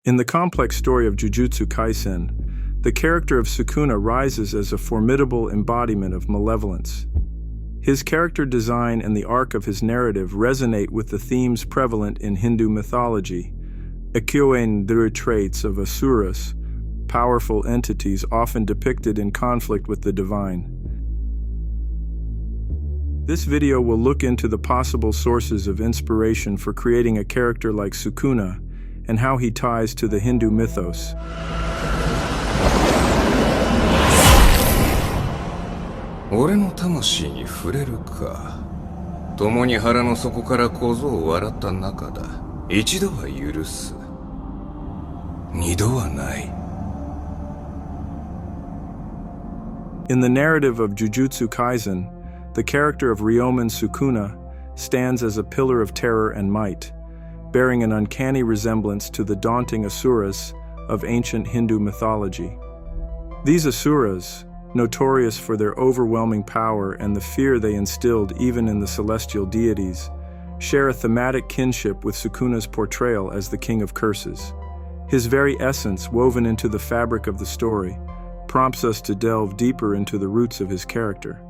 In the complex story of Jujutsu Kaisen, the character of Sukuna rises as a formidable embodiment of malevolence. His character design and the arc of his narrative resonate with the themes prevalent in Hindu mythology, echoing the traits of asuras, powerful entities often depicted in conflict with the divine. This video will look into the possible sources of inspiration for creating a character like Sukuna and how he ties to the Hindu mythos. In the narrative of Jujutsu Kaisen, the character of Ryomen Sukuna stands as a pillar of terror and might, bearing an uncanny resemblance to the daunting asuras of ancient Hindu mythology. These asuras, notorious for their overwhelming power and the fear they instilled even in the celestial deities, share a thematic kinship with Sukuna's portrayal as the king of curses. His very essence, woven into the fabric of the story, prompts us to delve deeper into the roots of his character.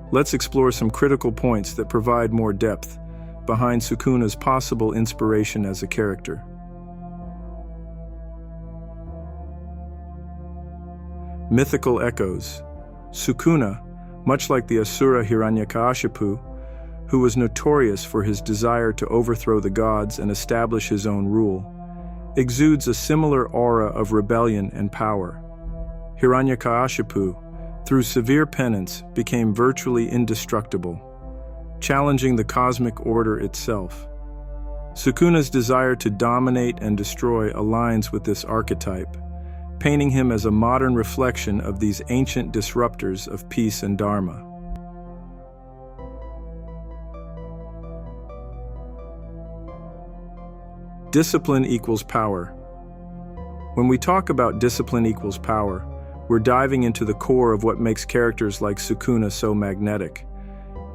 Let's explore some critical points that provide more depth behind Sukuna's possible inspiration as a character. Mythical echoes. Sukuna, much like the Asura Hiranyakashipu, who was notorious for his desire to overthrow the gods and establish his own rule, exudes a similar aura of rebellion and power. Hiranyakashipu, through severe penance, became virtually indestructible, challenging the cosmic order itself. Sukuna's desire to dominate and destroy aligns with this archetype, painting him as a modern reflection of these ancient disruptors of peace and dharma. Discipline equals power. When we talk about discipline equals power, we're diving into the core of what makes characters like Sukuna so magnetic.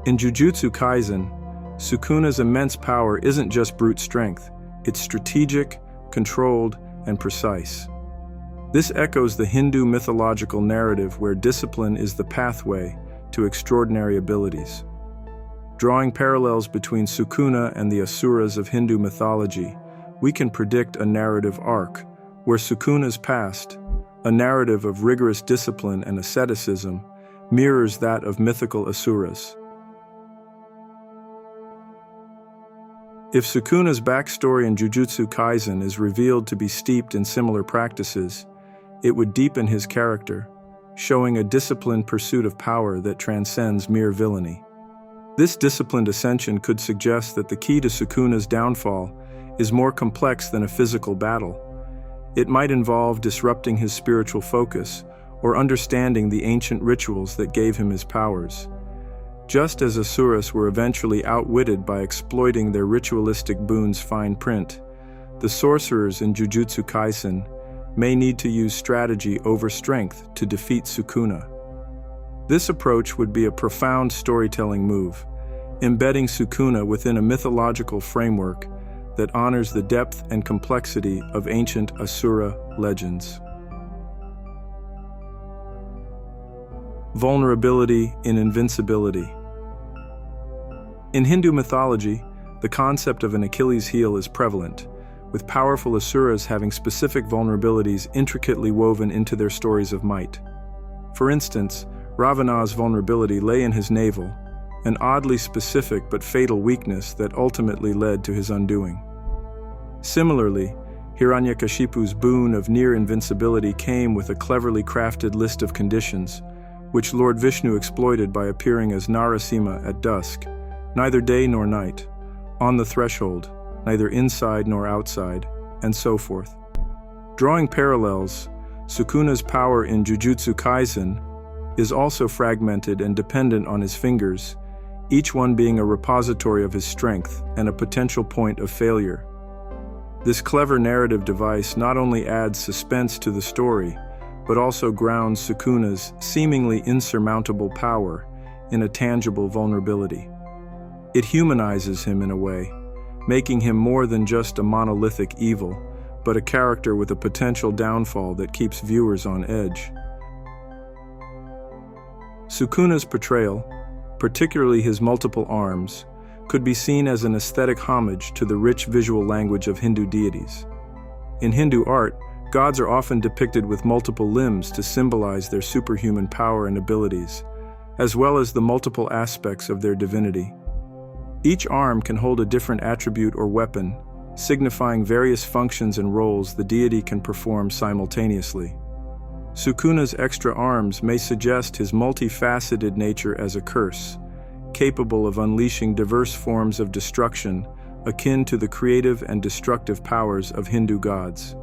In Jujutsu Kaisen, Sukuna's immense power isn't just brute strength, it's strategic, controlled, and precise. This echoes the Hindu mythological narrative where discipline is the pathway to extraordinary abilities. Drawing parallels between Sukuna and the Asuras of Hindu mythology, we can predict a narrative arc where Sukuna's past, a narrative of rigorous discipline and asceticism, mirrors that of mythical asuras. If Sukuna's backstory in Jujutsu Kaisen is revealed to be steeped in similar practices, it would deepen his character, showing a disciplined pursuit of power that transcends mere villainy. This disciplined ascension could suggest that the key to Sukuna's downfall is more complex than a physical battle. It might involve disrupting his spiritual focus or understanding the ancient rituals that gave him his powers. Just as Asuras were eventually outwitted by exploiting their ritualistic boon's fine print, the sorcerers in Jujutsu Kaisen may need to use strategy over strength to defeat Sukuna. This approach would be a profound storytelling move, embedding Sukuna within a mythological framework that honors the depth and complexity of ancient Asura legends. Vulnerability in invincibility. In Hindu mythology, the concept of an Achilles heel is prevalent, with powerful Asuras having specific vulnerabilities intricately woven into their stories of might. For instance, Ravana's vulnerability lay in his navel, an oddly specific but fatal weakness that ultimately led to his undoing. Similarly, Hiranyakashipu's boon of near invincibility came with a cleverly crafted list of conditions, which Lord Vishnu exploited by appearing as Narasimha at dusk, neither day nor night, on the threshold, neither inside nor outside, and so forth. Drawing parallels, Sukuna's power in Jujutsu Kaisen is also fragmented and dependent on his fingers, each one being a repository of his strength and a potential point of failure. This clever narrative device not only adds suspense to the story, but also grounds Sukuna's seemingly insurmountable power in a tangible vulnerability. It humanizes him in a way, making him more than just a monolithic evil, but a character with a potential downfall that keeps viewers on edge. Sukuna's portrayal, particularly his multiple arms, could be seen as an aesthetic homage to the rich visual language of Hindu deities. In Hindu art, gods are often depicted with multiple limbs to symbolize their superhuman power and abilities, as well as the multiple aspects of their divinity. Each arm can hold a different attribute or weapon, signifying various functions and roles the deity can perform simultaneously. Sukuna's extra arms may suggest his multifaceted nature as a curse, capable of unleashing diverse forms of destruction, akin to the creative and destructive powers of Hindu gods.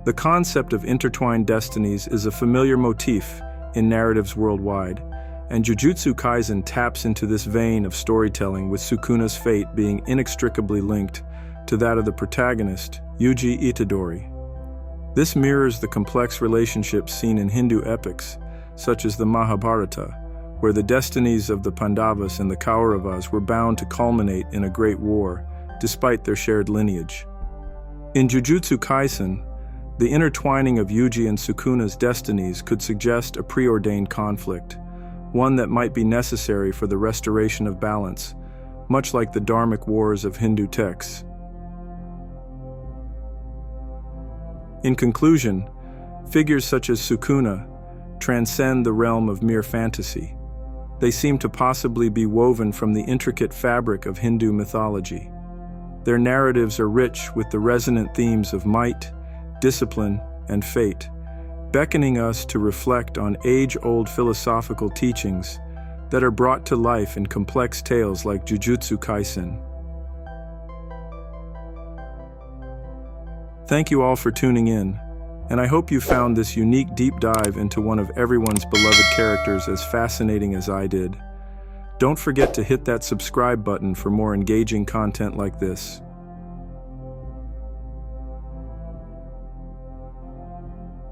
The concept of intertwined destinies is a familiar motif in narratives worldwide, and Jujutsu Kaisen taps into this vein of storytelling, with Sukuna's fate being inextricably linked to that of the protagonist, Yuji Itadori. This mirrors the complex relationships seen in Hindu epics, such as the Mahabharata, where the destinies of the Pandavas and the Kauravas were bound to culminate in a great war, despite their shared lineage. In Jujutsu Kaisen, the intertwining of Yuji and Sukuna's destinies could suggest a preordained conflict, one that might be necessary for the restoration of balance, much like the Dharmic wars of Hindu texts. In conclusion, figures such as Sukuna transcend the realm of mere fantasy. They seem to possibly be woven from the intricate fabric of Hindu mythology. Their narratives are rich with the resonant themes of might, discipline, and fate, beckoning us to reflect on age-old philosophical teachings that are brought to life in complex tales like Jujutsu Kaisen. Thank you all for tuning in, and I hope you found this unique deep dive into one of everyone's beloved characters as fascinating as I did. Don't forget to hit that subscribe button for more engaging content like this.